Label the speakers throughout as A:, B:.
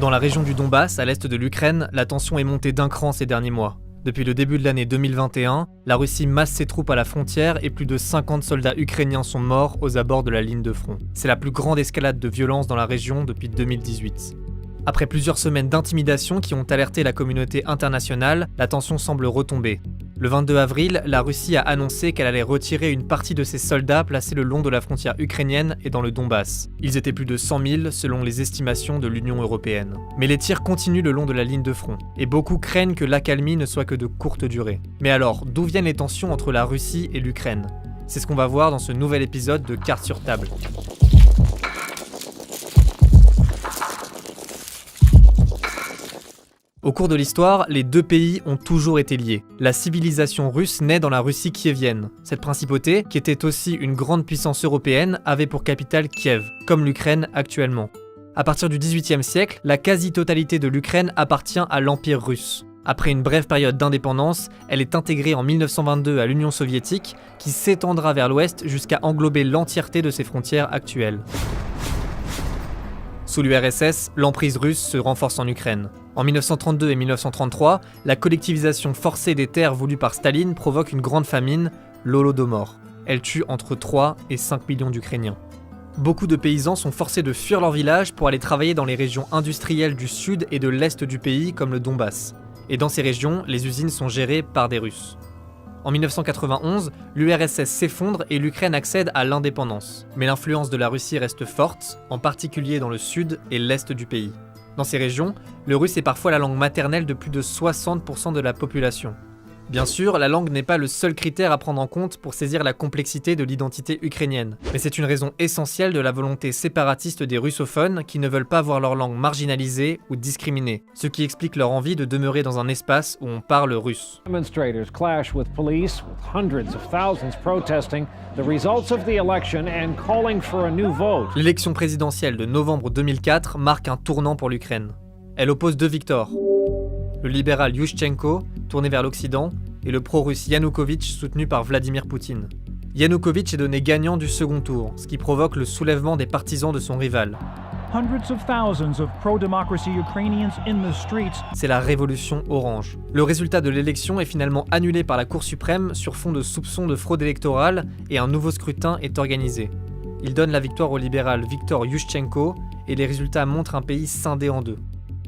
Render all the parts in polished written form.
A: Dans la région du Donbass, à l'est de l'Ukraine, la tension est montée d'un cran ces derniers mois. Depuis le début de l'année 2021, la Russie masse ses troupes à la frontière et plus de 50 soldats ukrainiens sont morts aux abords de la ligne de front. C'est la plus grande escalade de violence dans la région depuis 2018. Après plusieurs semaines d'intimidation qui ont alerté la communauté internationale, la tension semble retomber. Le 22 avril, la Russie a annoncé qu'elle allait retirer une partie de ses soldats placés le long de la frontière ukrainienne et dans le Donbass. Ils étaient plus de 100 000 selon les estimations de l'Union européenne. Mais les tirs continuent le long de la ligne de front, et beaucoup craignent que l'accalmie ne soit que de courte durée. Mais alors, d'où viennent les tensions entre la Russie et l'Ukraine ? C'est ce qu'on va voir dans ce nouvel épisode de Cartes sur table. Au cours de l'histoire, les deux pays ont toujours été liés. La civilisation russe naît dans la Russie kievienne. Cette principauté, qui était aussi une grande puissance européenne, avait pour capitale Kiev, comme l'Ukraine actuellement. À partir du XVIIIe siècle, la quasi-totalité de l'Ukraine appartient à l'Empire russe. Après une brève période d'indépendance, elle est intégrée en 1922 à l'Union soviétique, qui s'étendra vers l'ouest jusqu'à englober l'entièreté de ses frontières actuelles. Sous l'URSS, l'emprise russe se renforce en Ukraine. En 1932 et 1933, la collectivisation forcée des terres voulue par Staline provoque une grande famine, l'Holodomor. Elle tue entre 3 et 5 millions d'Ukrainiens. Beaucoup de paysans sont forcés de fuir leur village pour aller travailler dans les régions industrielles du sud et de l'est du pays, comme le Donbass. Et dans ces régions, les usines sont gérées par des Russes. En 1991, l'URSS s'effondre et l'Ukraine accède à l'indépendance. Mais l'influence de la Russie reste forte, en particulier dans le sud et l'est du pays. Dans ces régions, le russe est parfois la langue maternelle de plus de 60% de la population. Bien sûr, la langue n'est pas le seul critère à prendre en compte pour saisir la complexité de l'identité ukrainienne, mais c'est une raison essentielle de la volonté séparatiste des russophones qui ne veulent pas voir leur langue marginalisée ou discriminée, ce qui explique leur envie de demeurer dans un espace où on parle russe.
B: Demonstrators clash with police, with hundreds of thousands protesting the results of the election and calling for a new vote.
A: L'élection présidentielle de novembre 2004 marque un tournant pour l'Ukraine. Elle oppose deux victors. Le libéral Yushchenko, tourné vers l'Occident, et le pro-russe Yanukovych, soutenu par Vladimir Poutine. Yanukovych est donné gagnant du second tour, ce qui provoque le soulèvement des partisans de son rival. C'est la révolution orange. Le résultat de l'élection est finalement annulé par la Cour suprême sur fond de soupçons de fraude électorale et un nouveau scrutin est organisé. Il donne la victoire au libéral Viktor Yushchenko et les résultats montrent un pays scindé en deux.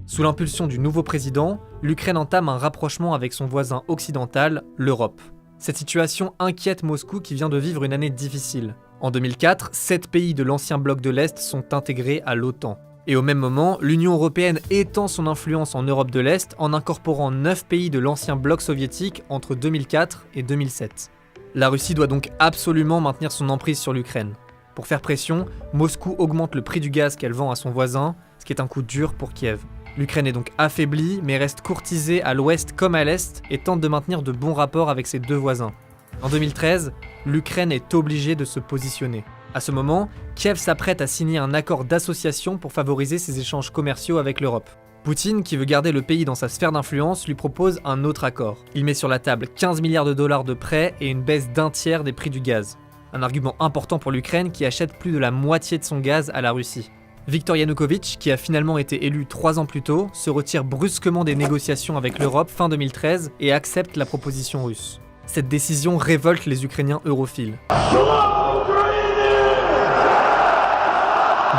A: Sous l'impulsion du nouveau président, l'Ukraine entame un rapprochement avec son voisin occidental, l'Europe. Cette situation inquiète Moscou qui vient de vivre une année difficile. En 2004, 7 pays de l'ancien bloc de l'Est sont intégrés à l'OTAN. Et au même moment, l'Union européenne étend son influence en Europe de l'Est en incorporant 9 pays de l'ancien bloc soviétique entre 2004 et 2007. La Russie doit donc absolument maintenir son emprise sur l'Ukraine. Pour faire pression, Moscou augmente le prix du gaz qu'elle vend à son voisin, ce qui est un coup dur pour Kiev. L'Ukraine est donc affaiblie, mais reste courtisée à l'ouest comme à l'est et tente de maintenir de bons rapports avec ses deux voisins. En 2013, l'Ukraine est obligée de se positionner. À ce moment, Kiev s'apprête à signer un accord d'association pour favoriser ses échanges commerciaux avec l'Europe. Poutine, qui veut garder le pays dans sa sphère d'influence, lui propose un autre accord. Il met sur la table 15 milliards de dollars de prêts et une baisse d'un tiers des prix du gaz. Un argument important pour l'Ukraine qui achète plus de la moitié de son gaz à la Russie. Viktor Yanukovych, qui a finalement été élu 3 ans plus tôt, se retire brusquement des négociations avec l'Europe fin 2013 et accepte la proposition russe. Cette décision révolte les Ukrainiens europhiles.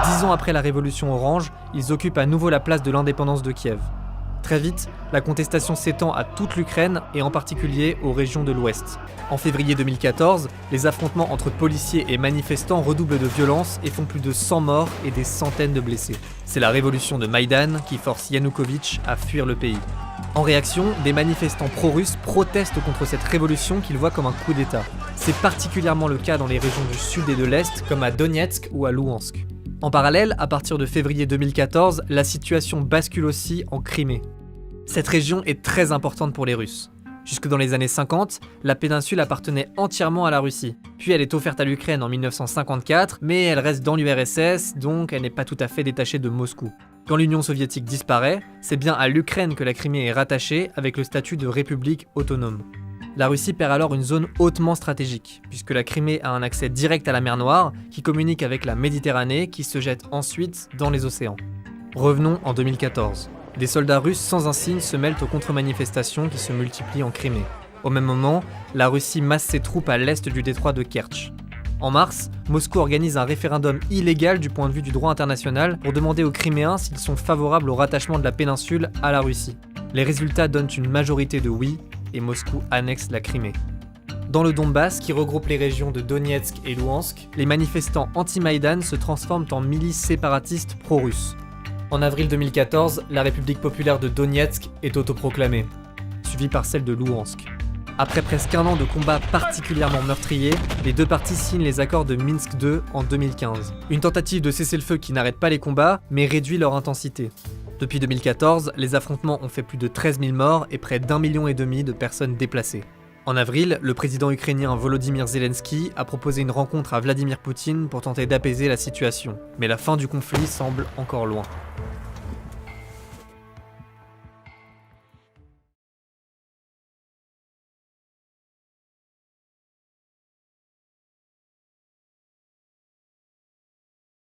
A: 10 ans après la révolution orange, ils occupent à nouveau la place de l'indépendance de Kiev. Très vite, la contestation s'étend à toute l'Ukraine et en particulier aux régions de l'Ouest. En février 2014, les affrontements entre policiers et manifestants redoublent de violence et font plus de 100 morts et des centaines de blessés. C'est la révolution de Maïdan qui force Yanukovych à fuir le pays. En réaction, des manifestants pro-russes protestent contre cette révolution qu'ils voient comme un coup d'État. C'est particulièrement le cas dans les régions du sud et de l'est, comme à Donetsk ou à Louhansk. En parallèle, à partir de février 2014, la situation bascule aussi en Crimée. Cette région est très importante pour les Russes. Jusque dans les années 50, la péninsule appartenait entièrement à la Russie. Puis elle est offerte à l'Ukraine en 1954, mais elle reste dans l'URSS, donc elle n'est pas tout à fait détachée de Moscou. Quand l'Union soviétique disparaît, c'est bien à l'Ukraine que la Crimée est rattachée avec le statut de république autonome. La Russie perd alors une zone hautement stratégique, puisque la Crimée a un accès direct à la mer Noire, qui communique avec la Méditerranée, qui se jette ensuite dans les océans. Revenons en 2014. Des soldats russes sans insigne se mêlent aux contre-manifestations qui se multiplient en Crimée. Au même moment, la Russie masse ses troupes à l'est du détroit de Kertch. En mars, Moscou organise un référendum illégal du point de vue du droit international pour demander aux Criméens s'ils sont favorables au rattachement de la péninsule à la Russie. Les résultats donnent une majorité de oui, et Moscou annexe la Crimée. Dans le Donbass, qui regroupe les régions de Donetsk et Louhansk, les manifestants anti-Maïdan se transforment en milices séparatistes pro-russes. En avril 2014, la République populaire de Donetsk est autoproclamée, suivie par celle de Louhansk. Après presque un an de combats particulièrement meurtriers, les deux parties signent les accords de Minsk II en 2015. Une tentative de cessez-le-feu qui n'arrête pas les combats, mais réduit leur intensité. Depuis 2014, les affrontements ont fait plus de 13 000 morts et près d'1,5 million de personnes déplacées. En avril, le président ukrainien Volodymyr Zelensky a proposé une rencontre à Vladimir Poutine pour tenter d'apaiser la situation. Mais la fin du conflit semble encore loin.